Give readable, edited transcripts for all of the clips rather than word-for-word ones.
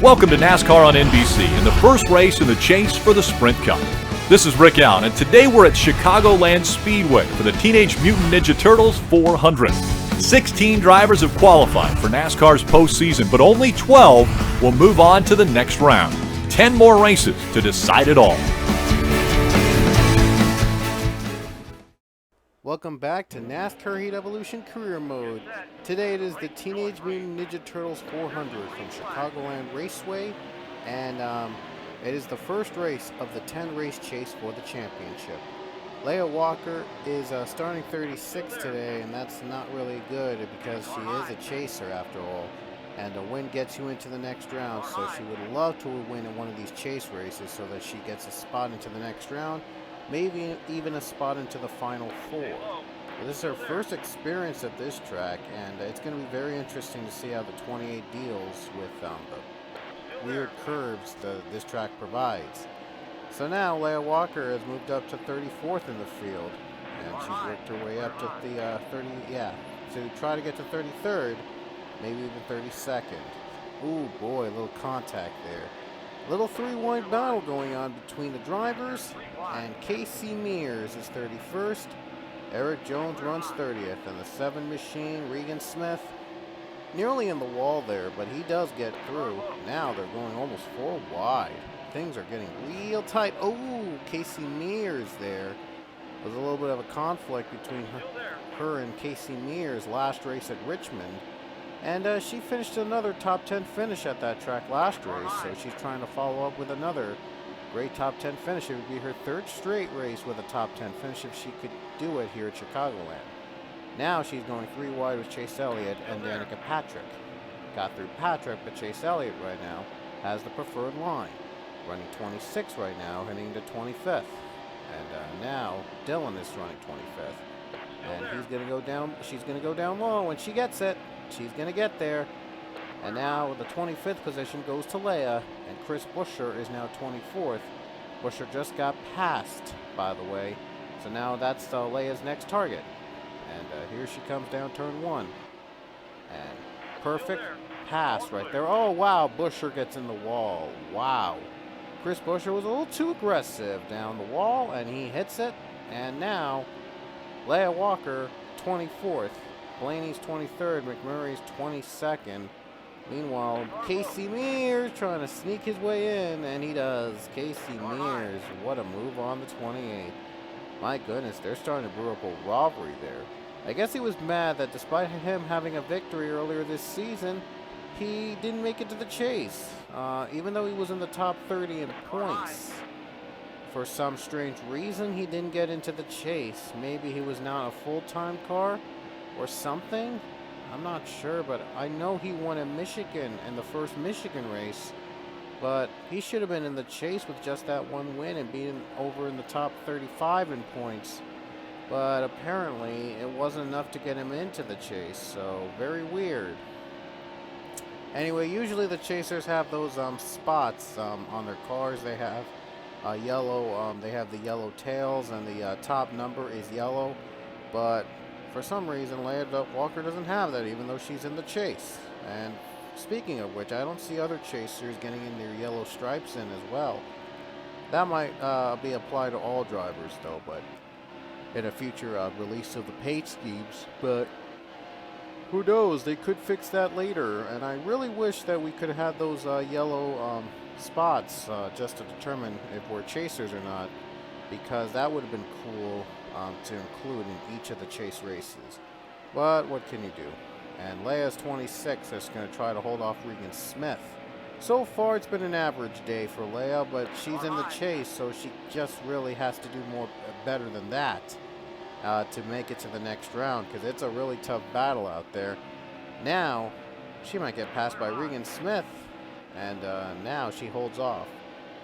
Welcome to NASCAR on NBC and the first race in the chase for the Sprint Cup. This is Rick Allen, and today we're at Chicagoland Speedway for the Teenage Mutant Ninja Turtles 400. 16 drivers have qualified for NASCAR's postseason, but only 12 will move on to the next round. 10 more races to decide it all. Welcome back to NASCAR Heat Evolution Career Mode. Today it is the Teenage Mutant Ninja Turtles 400 from Chicagoland Raceway, and it is the first race of the 10-race chase for the championship. Leah Walker is starting 36 today, and that's not really good because she is a chaser after all, and a win gets you into the next round, so she would love to win in one of these chase races so that she gets a spot into the next round, maybe even a spot into the final four. This is her first experience at this track, and it's going to be very interesting to see how the 28 deals with the weird curves that this track provides. So now Leah Walker has moved up to 34th in the field, and she's worked her way up to the to try to get to 33rd, maybe even 32nd. Ooh boy, a little contact there. Little three-way battle going on between the drivers, and Casey Mears is 31st. Eric Jones runs 30th, and the 7 machine, Regan Smith, nearly in the wall there, but he does get through. Now they're going almost 4 wide. Things are getting real tight. Oh, Casey Mears there. There's a little bit of a conflict between her and Casey Mears last race at Richmond. And she finished another top 10 finish at that track last race, so she's trying to follow up with another great top 10 finish. It would be her 3rd straight race with a top 10 finish if she could do it here at Chicagoland. Now she's going 3 wide with Chase Elliott and Danica Patrick. Got through Patrick, but Chase Elliott right now has the preferred line. Running 26 right now, heading to 25th. And now Dylan is running 25th. And he's going to go down, she's going to go down low when she gets it. She's going to get there. And now the 25th position goes to Leah, and Chris Buescher is now 24th. Buescher just got passed, by the way. So now that's Leah's next target. And here she comes down turn 1. And perfect pass right there. Oh, wow, Buescher gets in the wall. Wow. Chris Buescher was a little too aggressive down the wall, and he hits it. And now Leah Walker, 24th. Blaney's 23rd, McMurray's 22nd. Meanwhile, Casey Mears trying to sneak his way in, and he does. Casey Mears, what a move on the 28. My goodness, they're starting to brew up a rivalry there. I guess he was mad that despite him having a victory earlier this season, he didn't make it to the chase, even though he was in the top 30 in points. For some strange reason, he didn't get into the chase. Maybe he was not a full-time car or something. I'm not sure, but I know he won in Michigan in the first Michigan race, but he should have been in the chase with just that one win and being over in the top 35 in points. But apparently it wasn't enough to get him into the chase, so very weird. Anyway, usually the chasers have those spots on their cars. They have yellow, they have the yellow tails, and the top number is yellow, but for some reason, Leah Walker doesn't have that, even though she's in the chase. And speaking of which, I don't see other chasers getting in their yellow stripes in as well. That might be applied to all drivers, though, but in a future release of the paint schemes. But who knows? They could fix that later. And I really wish that we could have those yellow spots just to determine if we're chasers or not, because that would have been cool to include in each of the chase races. But what can you do? And Leah's 26 is going to try to hold off Regan Smith. So far it's been an average day for Leah, but she's in the chase, so she just really has to do better than that to make it to the next round, because it's a really tough battle out there. Now she might get passed by Regan Smith, and now she holds off.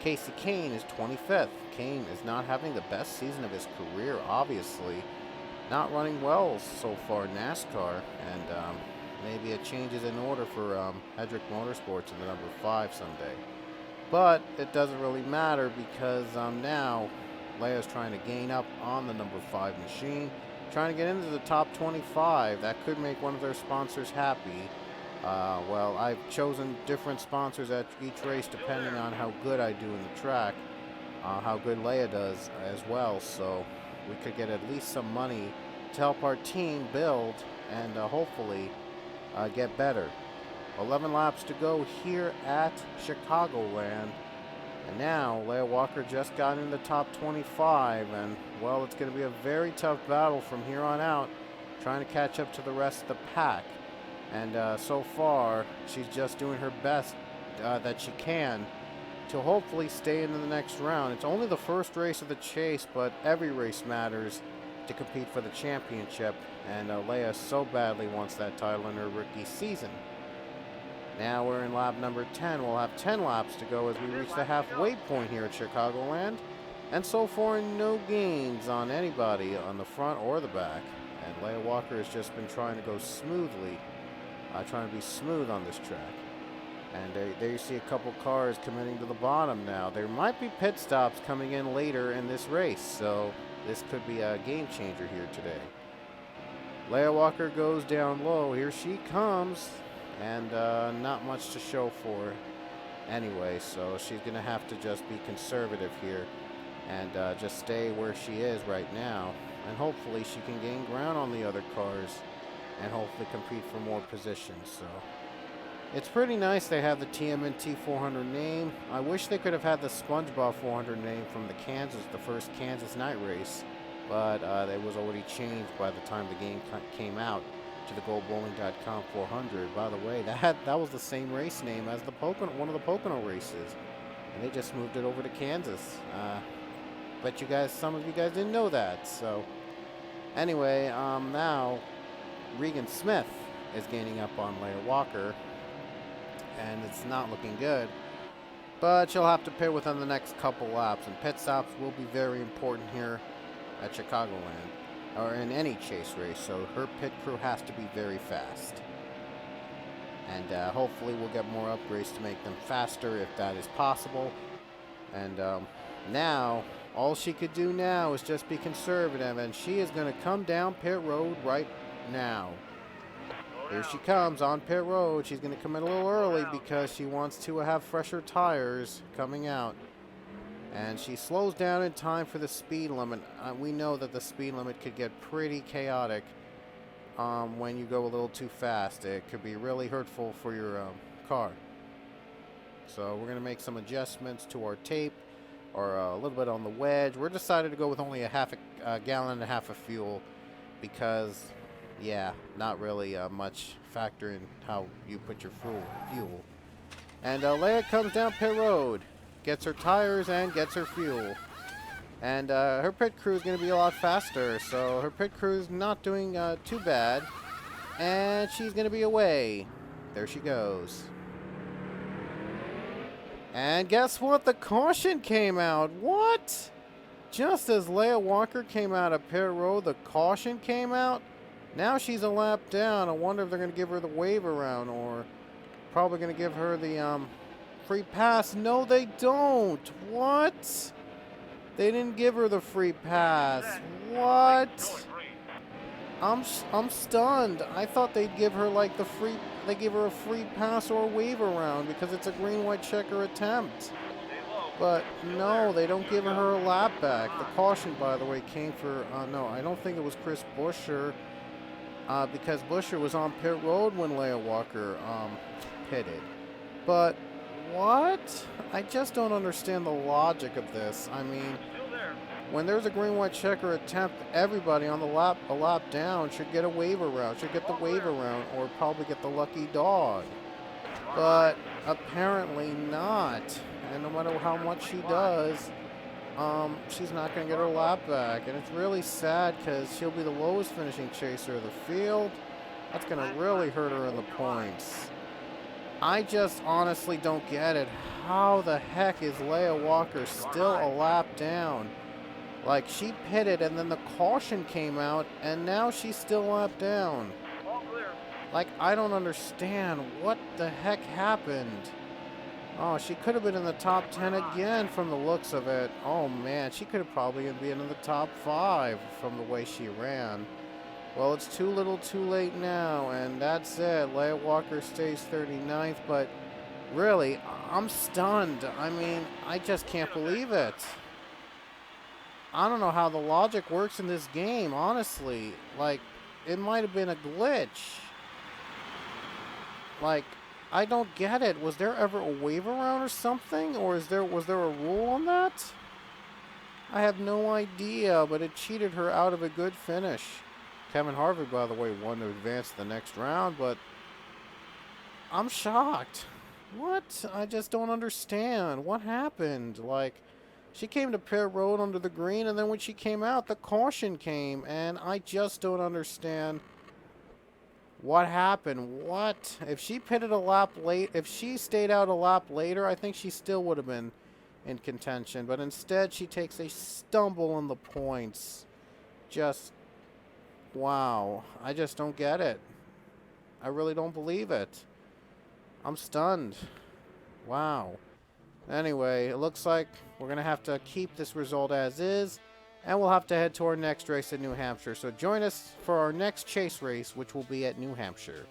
Casey Kane is 25th. Kane is not having the best season of his career, obviously. Not running well so far in NASCAR, and maybe a change is in order for Hedrick Motorsports in the number 5 someday. But it doesn't really matter, because now Leah's trying to gain up on the number 5 machine, trying to get into the top 25. That could make one of their sponsors happy. Well, I've chosen different sponsors at each race depending on how good I do in the track, how good Leia does as well, so we could get at least some money to help our team build and hopefully get better. 11 laps to go here at Chicagoland. And now Leia Walker just got in the top 25, and well, it's going to be a very tough battle from here on out, trying to catch up to the rest of the pack. And so far, she's just doing her best that she can to hopefully stay into the next round. It's only the first race of the chase, but every race matters to compete for the championship, and Leia so badly wants that title in her rookie season. Now we're in lap number 10. We'll have 10 laps to go as we reach the halfway point here at Chicagoland. And so far, no gains on anybody on the front or the back. And Leia Walker has just been trying to go smoothly, trying to be smooth on this track. And there you see a couple cars committing to the bottom now. There might be pit stops coming in later in this race, so this could be a game changer here today. Leia Walker goes down low. Here she comes. And not much to show for anyway, so she's going to have to just be conservative here and just stay where she is right now. And hopefully she can gain ground on the other cars and hopefully compete for more positions. So it's pretty nice they have the TMNT 400 name. I wish they could have had the SpongeBob 400 name from the first Kansas night race, but it was already changed by the time the game came out to the GoBowling.com 400. By the way, that was the same race name as one of the Pocono races, and they just moved it over to Kansas. Bet you guys, some of you guys didn't know that. So anyway, now Regan Smith is gaining up on Leia Walker, and it's not looking good. But she'll have to pit within the next couple laps, and pit stops will be very important here at Chicagoland, or in any chase race, so her pit crew has to be very fast. And hopefully we'll get more upgrades to make them faster if that is possible. And now, all she could do now is just be conservative, and she is going to come down pit road right now. Here she comes on pit road. She's going to come in a little early because she wants to have fresher tires coming out. And she slows down in time for the speed limit. We know that the speed limit could get pretty chaotic when you go a little too fast. It could be really hurtful for your car. So we're going to make some adjustments to our tape, or a little bit on the wedge. We're decided to go with only a gallon and a half of fuel because, yeah, not really much factor in how you put your fuel. And Leia comes down pit road. Gets her tires and gets her fuel. And her pit crew is going to be a lot faster, so her pit crew is not doing too bad. And she's going to be away. There she goes. And guess what? The caution came out. What? Just as Leia Walker came out of pit road, the caution came out. Now she's a lap down. I wonder if they're going to give her the wave around, or probably going to give her the free pass. No, they don't. What? They didn't give her the free pass. What? I'm stunned. I thought they'd give her like they give her a free pass or a wave around because it's a green white checker attempt. But no, they don't give her a lap back. The caution, by the way, came for no, I don't think it was Chris Buescher, because Buescher was on pit road when Leia Walker pitted. But what? I just don't understand the logic of this. I mean, when there's a green white checker attempt, everybody on a lap down should get a wave around, should get the wave around, or probably get the lucky dog. But apparently not. And no matter how much she does, she's not going to get her lap back. And it's really sad because she'll be the lowest finishing chaser of the field. That's going to really hurt her in the points. I just honestly don't get it. How the heck is Leia Walker still a lap down? Like, she pitted and then the caution came out and now she's still a lap down. Like, I don't understand. What the heck happened? Oh, she could have been in the top 10 again from the looks of it. Oh, man, she could have probably been in the top 5 from the way she ran. Well, it's too little too late now, and that's it. Leia Walker stays 39th, but really, I'm stunned. I mean, I just can't believe it. I don't know how the logic works in this game, honestly. Like, it might have been a glitch. Like, I don't get it. Was there ever a wave around or something? Or was there a rule on that? I have no idea, but it cheated her out of a good finish. Kevin Harvick, by the way, won to advance to the next round, but I'm shocked. What? I just don't understand. What happened? Like, she came to pit road under the green, and then when she came out, the caution came, and I just don't understand what happened. What? If she pitted a lap late, if she stayed out a lap later, I think she still would have been in contention, but instead she takes a stumble in the points. Just, wow. I just don't get it. I really don't believe it. I'm stunned. Wow. Anyway, it looks like we're going to have to keep this result as is, and we'll have to head to our next race in New Hampshire. So join us for our next chase race, which will be at New Hampshire.